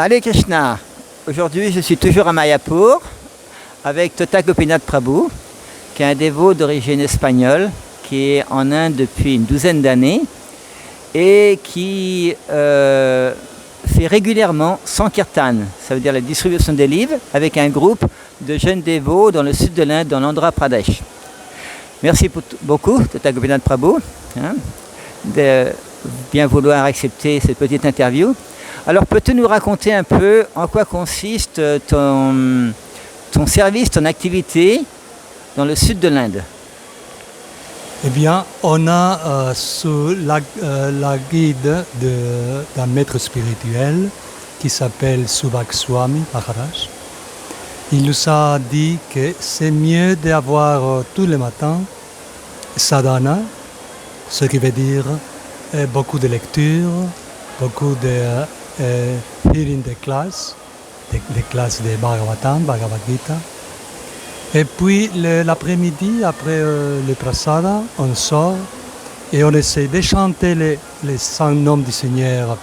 Hare Krishna. Aujourd'hui, je suis toujours à Mayapur avec Tota Gopinath Prabhu, qui est un dévot d'origine espagnole, qui est en Inde depuis une douzaine d'années et qui fait régulièrement Sankirtan, ça veut dire la distribution des livres, avec un groupe de jeunes dévots dans le sud de l'Inde, dans l'Andhra Pradesh. Merci beaucoup, Tota Gopinath Prabhu, de bien vouloir accepter cette petite interview. Alors, peux-tu nous raconter un peu en quoi consiste ton service, ton activité dans le sud de l'Inde? Eh bien, on a sous la guide d'un maître spirituel qui s'appelle Subhak Swami Maharaj. Il nous a dit que c'est mieux d'avoir tous les matins sadhana, ce qui veut dire beaucoup de lecture, beaucoup de hearing des classes de Bhagavatam, Bhagavad Gita. Et puis l'après-midi, après le prasada, on sort et on essaie de chanter les 100 noms du Seigneur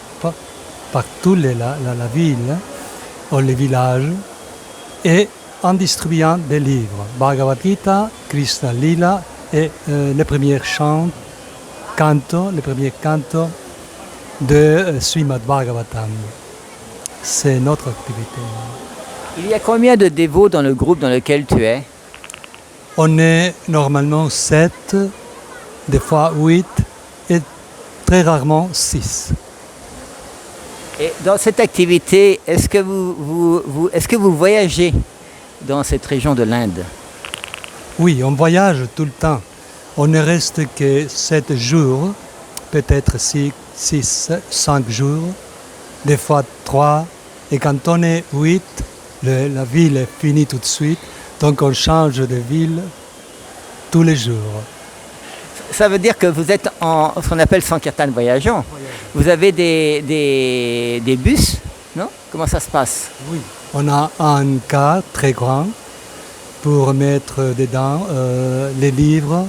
partout la ville, ou les villages, et en distribuant des livres, Bhagavad Gita, Krishna Lila et les premiers chants, les premiers cantos de Srimad Bhagavatam. C'est notre activité. Il y a combien de dévots dans le groupe dans lequel tu es? On est normalement 7, des fois 8 et très rarement 6. Et dans cette activité, est-ce que vous voyagez dans cette région de l'Inde? Oui, on voyage tout le temps. On ne reste que 7 jours, peut-être 6, 5 jours, des fois 3. Et quand on est 8, la ville est finie tout de suite, donc on change de ville tous les jours. Ça veut dire que vous êtes en ce qu'on appelle Sankirtan voyageant. Vous avez des bus, non? Comment ça se passe? Oui. On a un car très grand pour mettre dedans les livres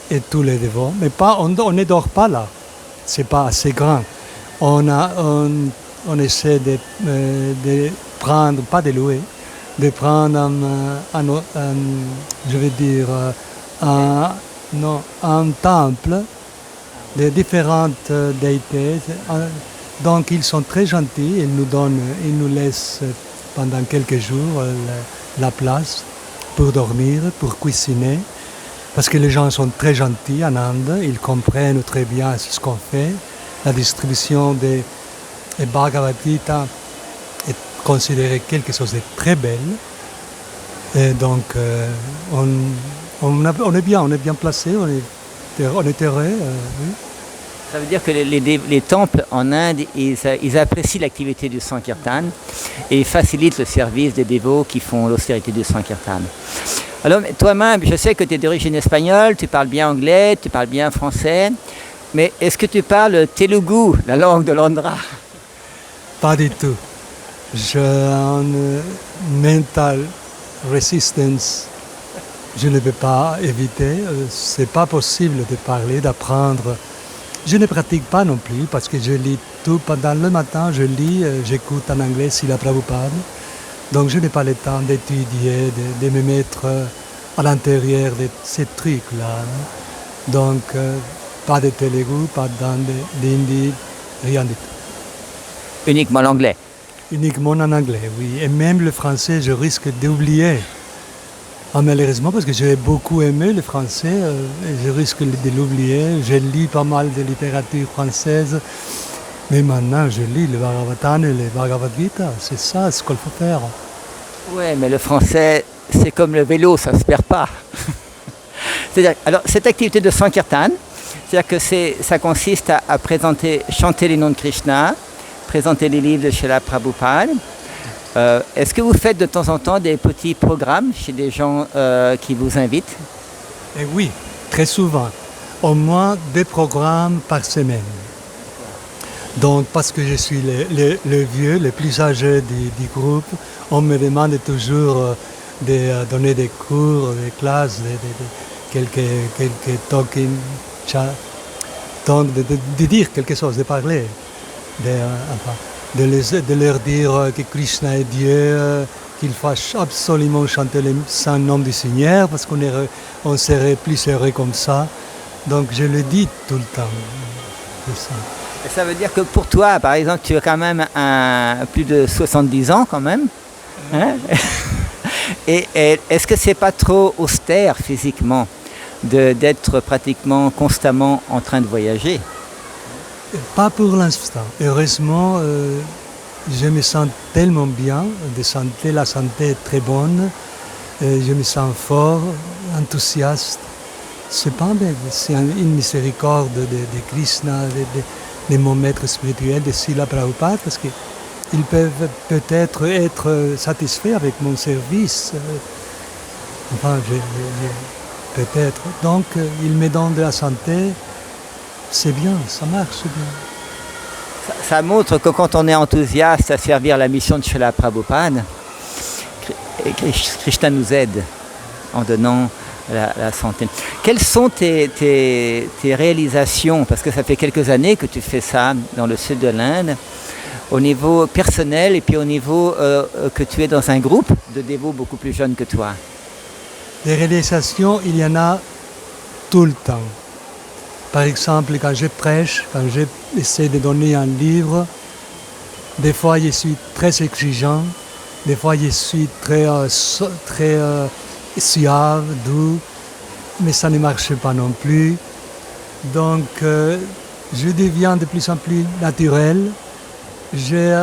et tous les dévots. Mais on ne dort pas là, c'est pas assez grand. On essaie de prendre, pas de louer, de prendre un temple de différentes déités. Donc ils sont très gentils, ils nous laissent pendant quelques jours la place pour dormir, pour cuisiner, parce que les gens sont très gentils en Inde, ils comprennent très bien ce qu'on fait. La distribution des Bhagavad Gita est considérée quelque chose de très belle. Et donc on est bien placé, on est heureux. Oui. Ça veut dire que les temples en Inde, ils apprécient l'activité du Sankirtan et facilitent le service des dévots qui font l'austérité du Sankirtan. Alors toi-même, je sais que tu es d'origine espagnole, tu parles bien anglais, tu parles bien français, mais est-ce que tu parles Telugu, la langue de l'Andhra? Pas du tout. J'ai une mental resistance. Je ne peux pas éviter. C'est pas possible de parler, d'apprendre. Je ne pratique pas non plus parce que je lis tout. Pendant le matin, je lis, j'écoute en anglais Srila Prabhupada. Donc je n'ai pas le temps d'étudier, de me mettre à l'intérieur de ces trucs-là. Donc pas de Telugu, pas d'hindi, rien du tout. Uniquement l'anglais? Uniquement en anglais, oui. Et même le français, je risque d'oublier. Malheureusement, parce que j'ai beaucoup aimé le français, et je risque de l'oublier. Je lis pas mal de littérature française, mais maintenant je lis le Bhagavatam et le Bhagavad Gita. C'est ça ce qu'il faut faire. Oui, mais le français, c'est comme le vélo, ça ne se perd pas. C'est-à-dire, alors, cette activité de Sankirtan, c'est-à-dire que ça consiste à chanter les noms de Krishna, présenter les livres de Srila Prabhupada. Est-ce que vous faites de temps en temps des petits programmes chez des gens qui vous invitent? Et oui, très souvent. Au moins 2 programmes par semaine. Donc, parce que je suis le vieux, le plus âgé du groupe, on me demande toujours de donner des cours, des classes, quelques talking, donc de dire quelque chose, de parler. de leur dire que Krishna est Dieu, qu'il faut absolument chanter le saint nom du Seigneur parce on serait plus heureux comme ça. Donc je le dis tout le temps. C'est ça. Et ça veut dire que pour toi, par exemple, tu as quand même plus de 70 ans quand même. Hein? Et est-ce que c'est pas trop austère physiquement d'être pratiquement constamment en train de voyager? Pas pour l'instant. Heureusement, je me sens tellement bien, la santé est très bonne, je me sens fort, enthousiaste. C'est pas bête, c'est une miséricorde de Krishna, de mon maître spirituel, de Srila Prabhupada, parce qu'ils peuvent peut-être être satisfaits avec mon service. Enfin, peut-être. Donc, ils me donnent de la santé. C'est bien, ça marche bien. Ça montre que quand on est enthousiaste à servir la mission de Srila Prabhupada, Krishna nous aide en donnant la santé. Quelles sont tes réalisations? Parce que ça fait quelques années que tu fais ça dans le sud de l'Inde, au niveau personnel et puis au niveau que tu es dans un groupe de dévots beaucoup plus jeunes que toi. Des réalisations, il y en a tout le temps. Par exemple, quand je prêche, quand j'essaie de donner un livre, des fois je suis très exigeant, des fois je suis très suave, doux, mais ça ne marche pas non plus. Donc, je deviens de plus en plus naturel. Je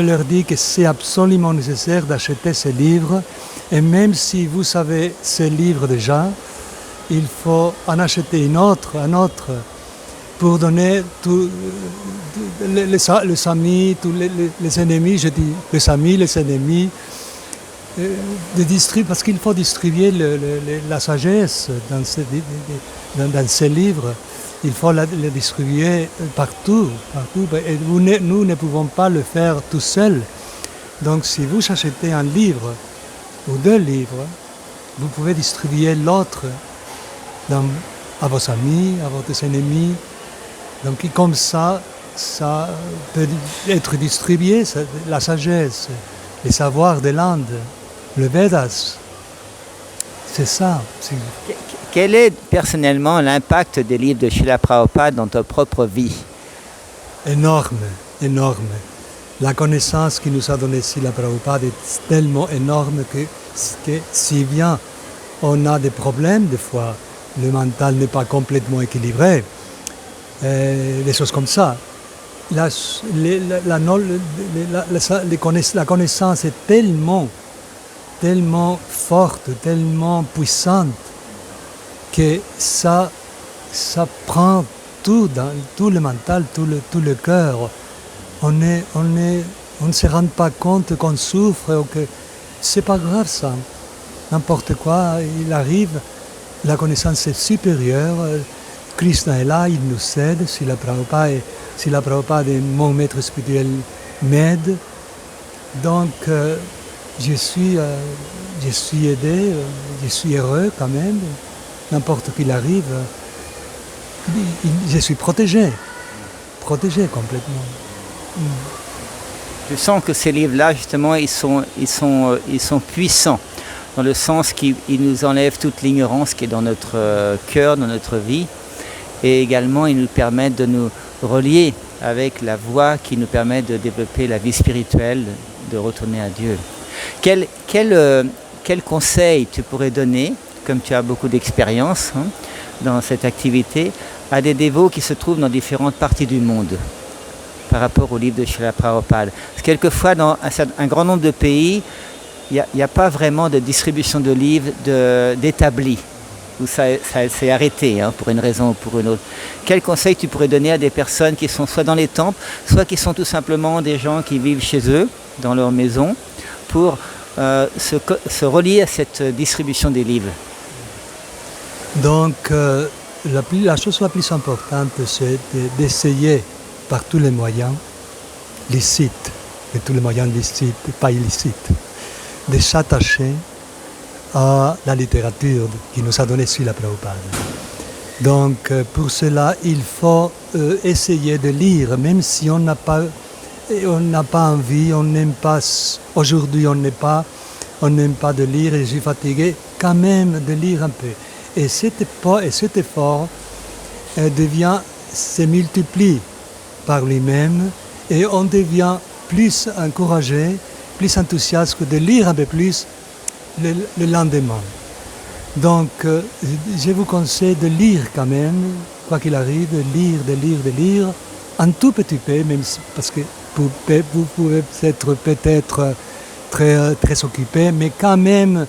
leur dis que c'est absolument nécessaire d'acheter ce livre. Et même si vous avez ce livre déjà, il faut en acheter un autre, pour donner tous les amis, tous les ennemis, je dis les amis, les ennemis, parce qu'il faut distribuer la sagesse dans ces livres. Il faut la distribuer partout. Et nous ne pouvons pas le faire tout seuls. Donc si vous achetez un livre ou 2 livres, vous pouvez distribuer l'autre à vos amis, à vos ennemis. Donc comme ça peut être distribué, la sagesse, les savoirs de l'Inde, le Vedas. C'est ça. Quel est personnellement l'impact des livres de Srila Prabhupada dans ta propre vie? Énorme. La connaissance qu'il nous a donnée Srila Prabhupada est tellement énorme que si bien on a des problèmes des fois, le mental n'est pas complètement équilibré, des choses comme ça. La connaissance est tellement forte, tellement puissante, que ça prend tout, tout le mental, tout le cœur. On ne se rend pas compte qu'on souffre ou que c'est pas grave ça. N'importe quoi, il arrive, la connaissance est supérieure. Krishna est là, il nous aide. Srila Prabhupada est mon maître spirituel, m'aide. Donc je suis aidé, je suis heureux quand même. N'importe qui arrive, je suis protégé complètement. Je sens que ces livres-là, justement, ils sont puissants, dans le sens qu'ils nous enlèvent toute l'ignorance qui est dans notre cœur, dans notre vie, et également ils nous permettent de nous relier avec la voie qui nous permet de développer la vie spirituelle, de retourner à Dieu. Quel conseil tu pourrais donner, comme tu as beaucoup d'expérience dans cette activité, à des dévots qui se trouvent dans différentes parties du monde par rapport au livre de Srila Prabhupada? Parce que quelquefois, dans un grand nombre de pays, il n'y a pas vraiment de distribution de livres d'établis, où ça s'est arrêté pour une raison ou pour une autre. Quel conseil tu pourrais donner à des personnes qui sont soit dans les temples, soit qui sont tout simplement des gens qui vivent chez eux, dans leur maison, pour se relier à cette distribution des livres? Donc, la chose la plus importante, c'est d'essayer par tous les moyens licites, et tous les moyens licites, pas illicites, de s'attacher à la littérature qui nous a donné Srila Prabhupada. Donc pour cela, il faut essayer de lire, même si on n'a pas envie, on n'aime pas, aujourd'hui on n'aime pas de lire et je suis fatigué, quand même de lire un peu. Et cet effort se multiplie par lui-même et on devient plus encouragé, plus enthousiaste de lire un peu plus le lendemain. Donc je vous conseille de lire quand même, quoi qu'il arrive, de lire, un tout petit peu, même si, parce que vous pouvez être peut-être très occupé, mais quand même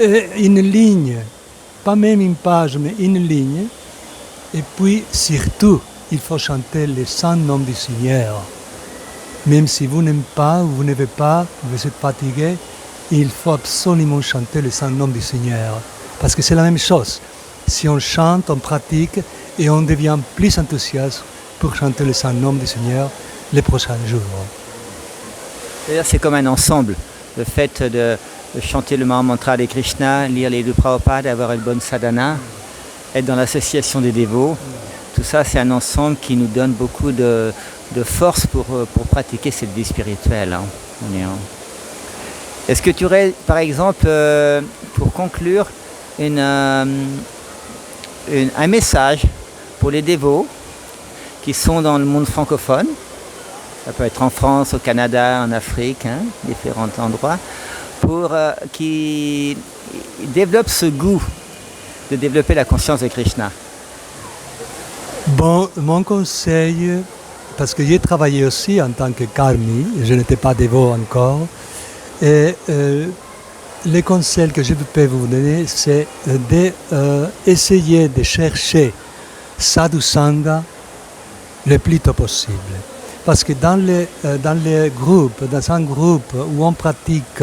une ligne, pas même une page, mais une ligne. Et puis surtout, il faut chanter les saints noms du Seigneur. Même si vous n'aimez pas, vous n'avez pas, vous êtes fatigué, il faut absolument chanter les saints noms du Seigneur. Parce que c'est la même chose. Si on chante, on pratique et on devient plus enthousiaste pour chanter les saints noms du Seigneur les prochains jours. D'ailleurs, c'est comme un ensemble. Le fait de chanter le Mahamantra de Krishna, lire les deux Prabhupada, avoir une bonne sadhana, être dans l'association des dévots, tout ça, c'est un ensemble qui nous donne beaucoup de force pour pratiquer cette vie spirituelle. Est-ce que tu aurais, par exemple, pour conclure, un message pour les dévots qui sont dans le monde francophone, ça peut être en France, au Canada, en Afrique, différents endroits, pour qui développent ce goût de développer la conscience de Krishna? Bon, mon conseil, parce que j'ai travaillé aussi en tant que karmi, je n'étais pas dévot encore, et le conseil que je peux vous donner, c'est d'essayer de chercher Sadhu Sangha le plus tôt possible. Parce que dans un groupe où on pratique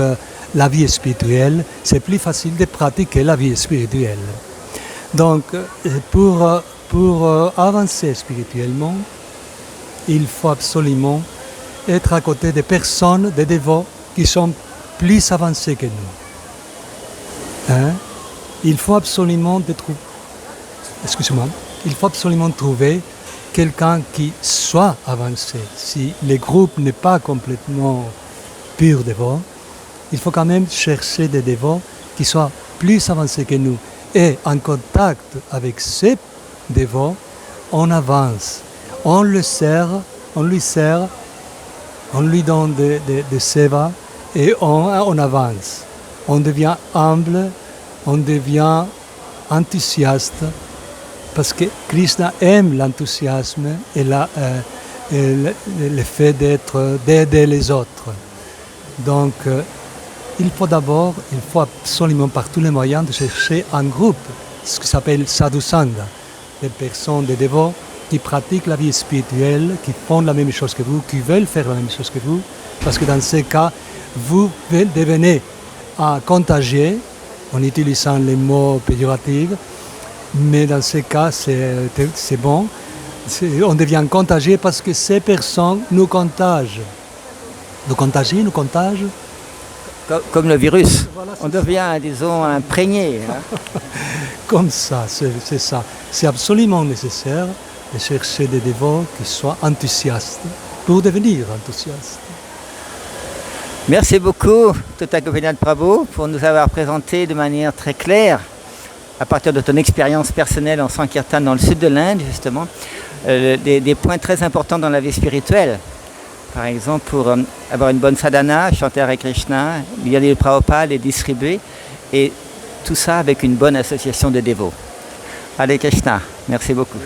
la vie spirituelle, c'est plus facile de pratiquer la vie spirituelle. Donc, pour avancer spirituellement, il faut absolument être à côté des personnes, des dévots qui sont plus avancés que nous. Il faut absolument trouver quelqu'un qui soit avancé. Si le groupe n'est pas complètement pur dévot, il faut quand même chercher des dévots qui soient plus avancés que nous. Et en contact avec ces dévots, on avance. On lui sert, on lui donne des seva et on avance. On devient humble, on devient enthousiaste, parce que Krishna aime l'enthousiasme et le fait d'aider les autres. Donc, il faut absolument par tous les moyens de chercher un groupe, ce qui s'appelle Sadhu Sangha, des personnes, des dévots qui pratiquent la vie spirituelle, qui font la même chose que vous, qui veulent faire la même chose que vous, parce que dans ces cas, vous devenez contagieux, en utilisant les mots péjoratifs, mais dans ces cas, c'est bon. On devient contagieux parce que ces personnes nous contagient. Nous contagent. Comme le virus. Voilà, on devient, disons, imprégné. Comme ça, c'est ça. C'est absolument nécessaire de chercher des dévots qui soient enthousiastes pour devenir enthousiastes. Merci beaucoup, Tota Gopinath Prabhu, pour nous avoir présenté de manière très claire, à partir de ton expérience personnelle en Sankirtan dans le sud de l'Inde, justement, des points très importants dans la vie spirituelle. Par exemple, pour avoir une bonne sadhana, chanter Hare Krishna, lire les Prabhupada, les distribuer, et tout ça avec une bonne association de dévots. Hare Krishna, merci beaucoup.